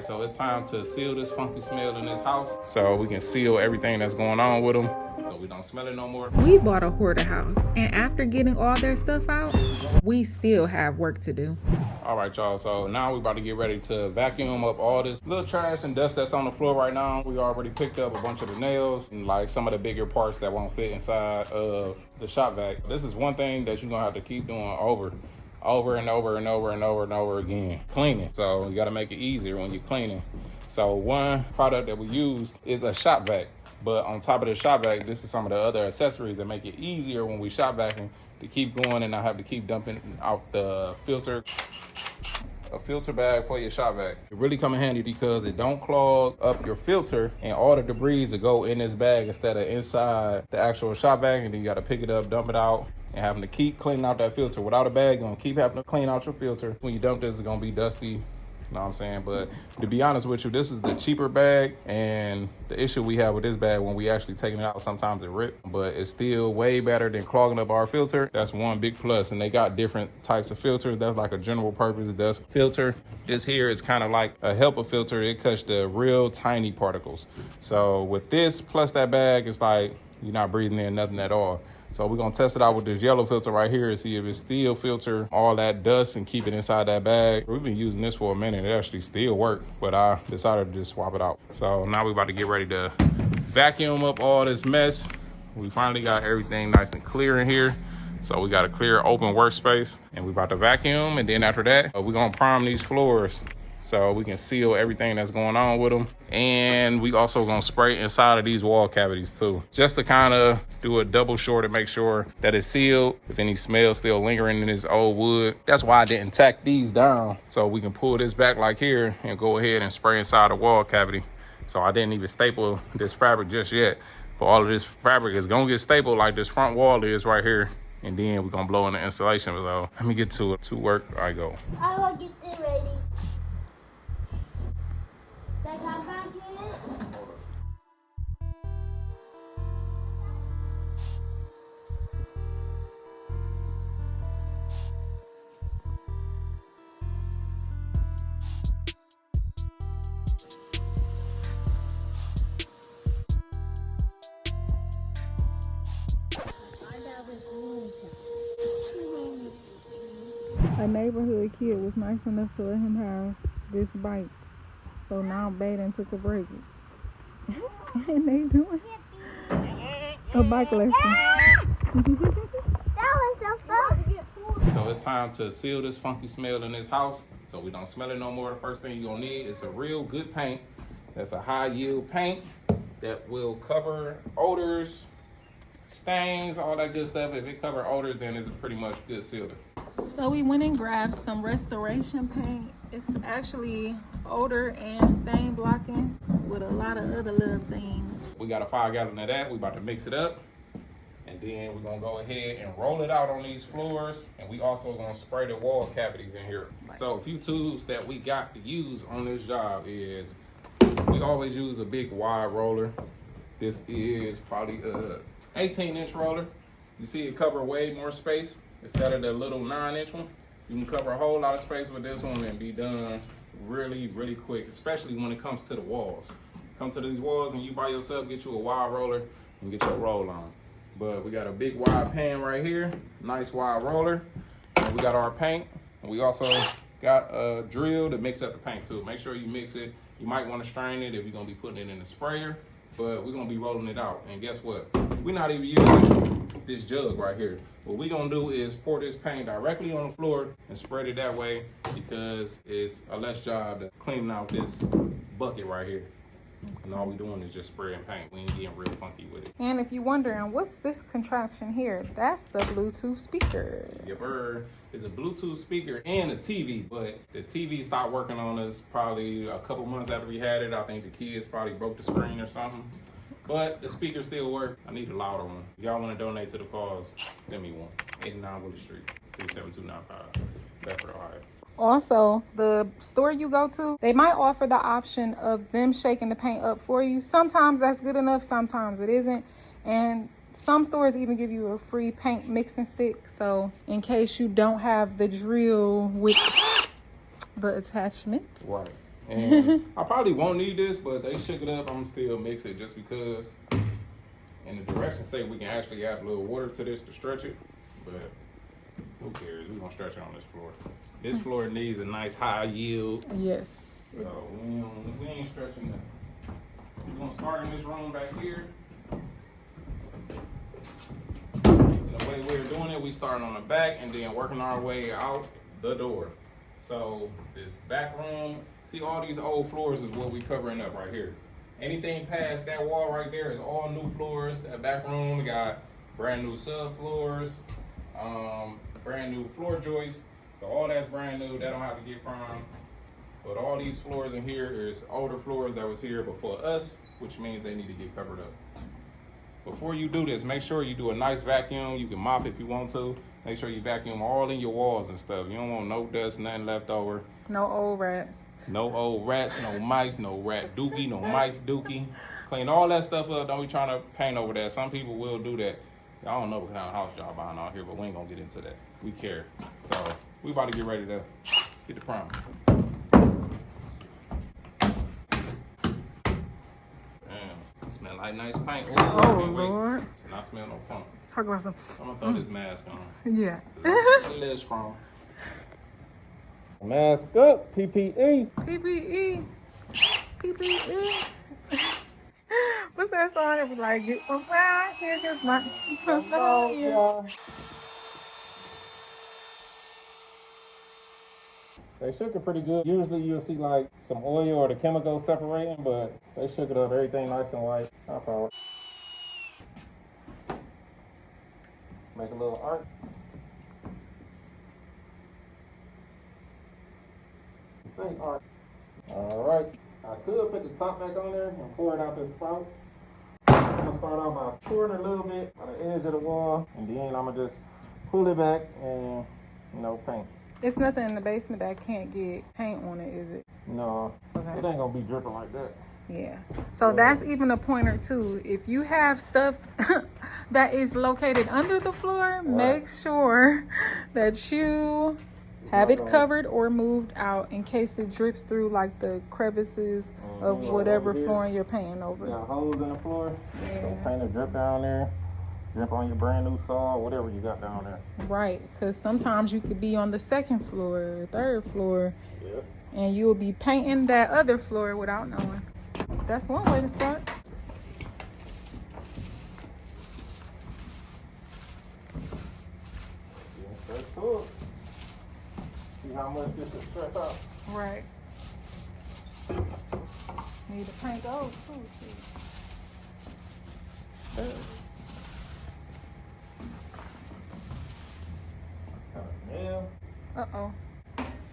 So it's time to seal this funky smell in this house so we can seal everything that's going on with them so we don't smell it no more. We bought a hoarder house, and after getting all their stuff out, we still have work to do. All right, y'all, so now we're about to get ready to vacuum up all this little trash and dust that's on the floor right now. We already picked up a bunch of the nails and like some of the bigger parts that won't fit inside of the shop vac. This is one thing that you're gonna have to keep doing over and over again, cleaning. So you got to make it easier when you're cleaning. So one product that we use is a shop vac, but on top of the shop vac, this is some of the other accessories that make it easier when we shop vacuum to keep going and not have to keep dumping out the filter. A filter bag for your shop vac. It really come in handy because it don't clog up your filter and all the debris to go in this bag instead of inside the actual shop vac, and then you got to pick it up, dump it out, and having to keep cleaning out that filter. Without a bag, you're gonna keep having to clean out your filter. When you dump this, it's gonna be dusty. You know what I'm saying? But to be honest with you, this is the cheaper bag, and the issue we have with this bag when we actually taking it out, sometimes it rips, but it's still way better than clogging up our filter. That's one big plus. And they got different types of filters. That's like a general purpose dust filter. This here is kind of like a helper filter. It cuts the real tiny particles. So with this plus that bag, it's like you're not breathing in nothing at all. So we're gonna test it out with this yellow filter right here and see if it still filter all that dust and keep it inside that bag. We've been using this for a minute. It actually still worked, but I decided to just swap it out. So now we're about to get ready to vacuum up all this mess. We finally got everything nice and clear in here. So we got a clear open workspace and we're about to vacuum. And then after that, we're gonna prime these floors so we can seal everything that's going on with them. And we also gonna spray inside of these wall cavities too, just to kind of do a double short to make sure that it's sealed. If any smell still lingering in this old wood, that's why I didn't tack these down. So we can pull this back like here and go ahead and spray inside the wall cavity. So I didn't even staple this fabric just yet. But all of this fabric is gonna get stapled like this front wall is right here. And then we're gonna blow in the insulation. So let me get to it. To work I go. I will get this ready. Like I'm back in it. A neighborhood kid was nice enough to let him have this bike. So now Baden took a break. And they doing a bike lesson. That was so fun. So it's time to seal this funky smell in this house so we don't smell it no more. The first thing you're gonna need is a real good paint. That's a high yield paint that will cover odors, stains, all that good stuff. If it covers odors, then it's pretty much good sealer. So we went and grabbed some restoration paint. It's actually odor and stain blocking with a lot of other little things. We got a 5 gallon of that. We about to mix it up. And then we're gonna go ahead and roll it out on these floors. And we also gonna spray the wall cavities in here. So a few tools that we got to use on this job is, we always use a big wide roller. This is probably a 18-inch roller. You see it cover way more space instead of the little 9-inch one. You can cover a whole lot of space with this one and be done really, really quick, especially when it comes to the walls. Come to these walls and you by yourself, get you a wide roller and get your roll on. But we got a big wide pan right here, nice wide roller. And we got our paint. And we also got a drill to mix up the paint too. Make sure you mix it. You might want to strain it if you're gonna be putting it in the sprayer, but we're gonna be rolling it out. And guess what? We're not even using this jug right here. What we're gonna do is pour this paint directly on the floor and spread it that way because it's a less job to clean out this bucket right here. And all we doing is just spraying paint. We ain't getting real funky with it. And if you're wondering, what's this contraption here? That's the Bluetooth speaker. Yep, it's a Bluetooth speaker and a TV, but the TV stopped working on us probably a couple months after we had it. I think the kids probably broke the screen or something. But the speakers still work. I need a louder one. If y'all want to donate to the cause, send me one. 89 Willis Street, 37295, Bedford, Ohio. Also, the store you go to, they might offer the option of them shaking the paint up for you. Sometimes that's good enough, sometimes it isn't. And some stores even give you a free paint mixing stick. So in case you don't have the drill with the attachment, Right. And I probably won't need this, but they shook it up. I'm gonna still mix it just because. And the directions say we can actually add a little water to this to stretch it, but who cares? We're gonna stretch it on this floor. This floor needs a nice high yield. Yes. So we ain't stretching that. So we're gonna start in this room back here. The way we're doing it, we start on the back and then working our way out the door. So this back room, see all these old floors is what we covering up right here. Anything past that wall right there is all new floors. That back room, we got brand new subfloors, brand new floor joists. So all that's brand new, that don't have to get primed. But all these floors in here is older floors that was here before us, which means they need to get covered up. Before you do this, make sure you do a nice vacuum. You can mop if you want to. Make sure you vacuum all in your walls and stuff. You don't want no dust, nothing left over. No old rats. No old rats, no mice, no rat dookie, no mice dookie. Clean all that stuff up. Don't be trying to paint over that. Some people will do that. I don't know what kind of house y'all buying out here, but we ain't gonna get into that. We care. So we about to get ready to get the primer. Damn, smell like nice paint. Ooh, Oh, Lord. And I smell no funk. Talk about some. I'm gonna throw this mask on. Yeah. A little strong. Mask up, PPE. PPE. PPE. What's that song? It was like, get from right here, just my. They shook it pretty good. Usually you'll see like some oil or the chemicals separating, but they shook it up, everything nice and white. I'll power. Make a little art. Say art. All right. I could put the top back on there and pour it out this spout. I'm gonna start off by pouring a little bit on the edge of the wall, and then I'm gonna just pull it back and, paint. It's nothing in the basement that can't get paint on it, is it? No, Okay. it ain't gonna be dripping like that. Yeah. So that's even a pointer too. If you have stuff that is located under the floor, make sure that you have it covered or moved out in case it drips through like the crevices of whatever flooring you're painting over. You got holes in the floor, Yeah. so paint a drip down there, drip on your brand new saw, whatever you got down there. Right, because sometimes you could be on the second floor, third floor, Yep. and you'll be painting that other floor without knowing. That's one way to start. See how much this is stretched out. Right. Need to paint those too. Stuff. Uh-oh.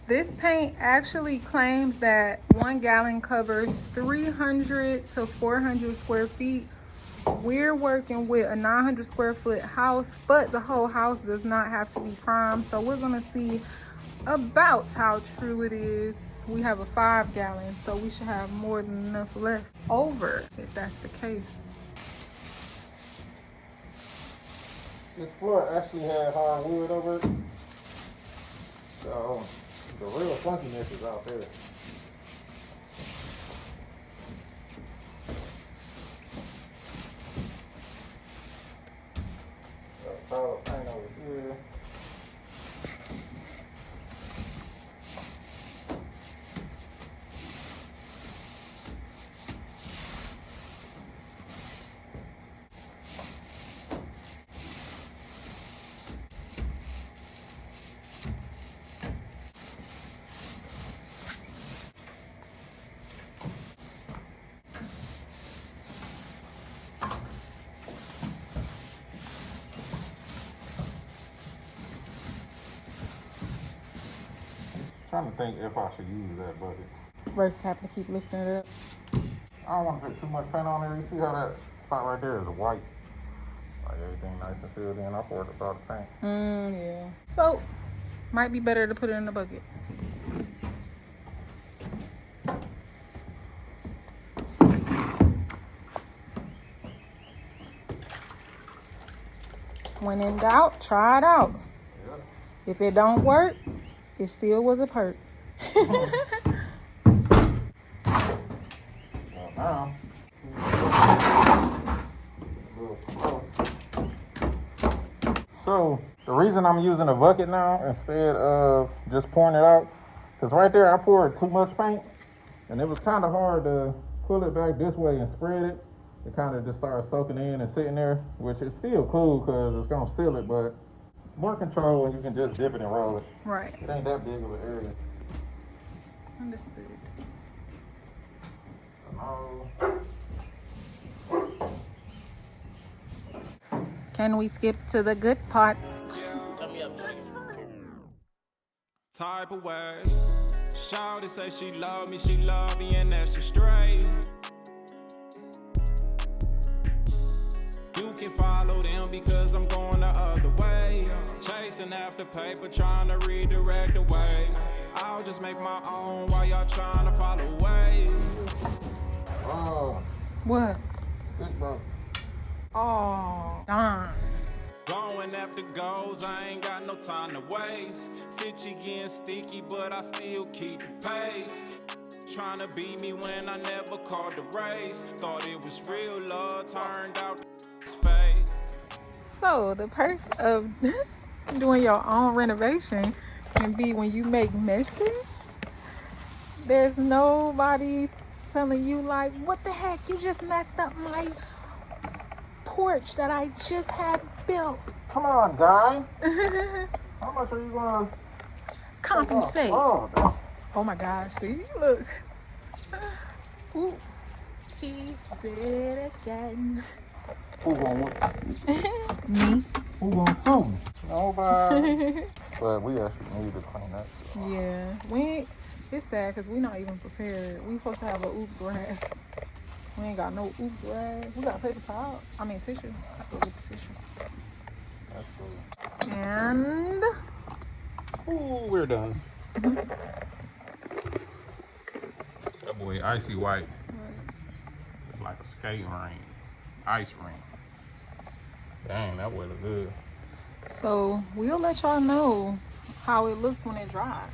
This paint actually claims that 1 gallon covers 300 to 400 square feet. We're working with a 900 square foot house, but the whole house does not have to be primed. So we're gonna see about how true it is. We have a 5 gallon, so we should have more than enough left over if that's the case. This floor actually had hardwood over it. So the real funkiness is out there. Pile of paint over here. Trying to think if I should use that bucket. Versus having to keep lifting it up. I don't want to put too much paint on there. You see how that spot right there is white? Like everything nice and filled in. I poured about the paint. Yeah. So, might be better to put it in the bucket. When in doubt, try it out. Yep. If it don't work, it still was a perk. now. So the reason I'm using a bucket now instead of just pouring it out, because right there I poured too much paint and it was kind of hard to pull it back this way and spread it. It kind of just started soaking in and sitting there, which is still cool because it's gonna seal it, but more control when you can just dip it and roll it. Right. It ain't that big of an area. Understood. Can we skip to the good part? Type of way. Shawty say she love me, and that's just straight. You can follow them because I'm going the other way. Chasing after paper, trying to redirect the way. I'll just make my own while y'all trying to follow ways. Oh, What? stick bro. Oh, darn. Going after goals, I ain't got no time to waste. Sitchy getting sticky, but I still keep the pace. Trying to beat me when I never called the race. Thought it was real love, turned out fake. So the perks of doing your own renovation can be when you make messes. There's nobody telling you like, what the heck, you just messed up my porch that I just had built. Come on, guy. How much are you gonna Compensate. Oh, Oh my gosh, see, look. Oops, he did it again. who gonna whoop? Me. Who gonna sue me? Nobody. But we actually need to clean that shit. Yeah, we ain't, it's sad because we not even prepared. We supposed to have a oops rag. We ain't got no oops rag. We got paper towel. I mean tissue. I have to get the tissue. That's cool. And Ooh, we're done. That boy icy white. Like a skating ring. Ice ring. Dang, that boy look good. so we'll let y'all know how it looks when it dries.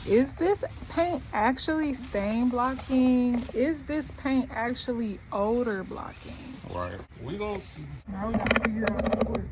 Is this paint actually stain blocking? Is this paint actually odor blocking? Right. We gonna see. Now we gotta figure out the porch.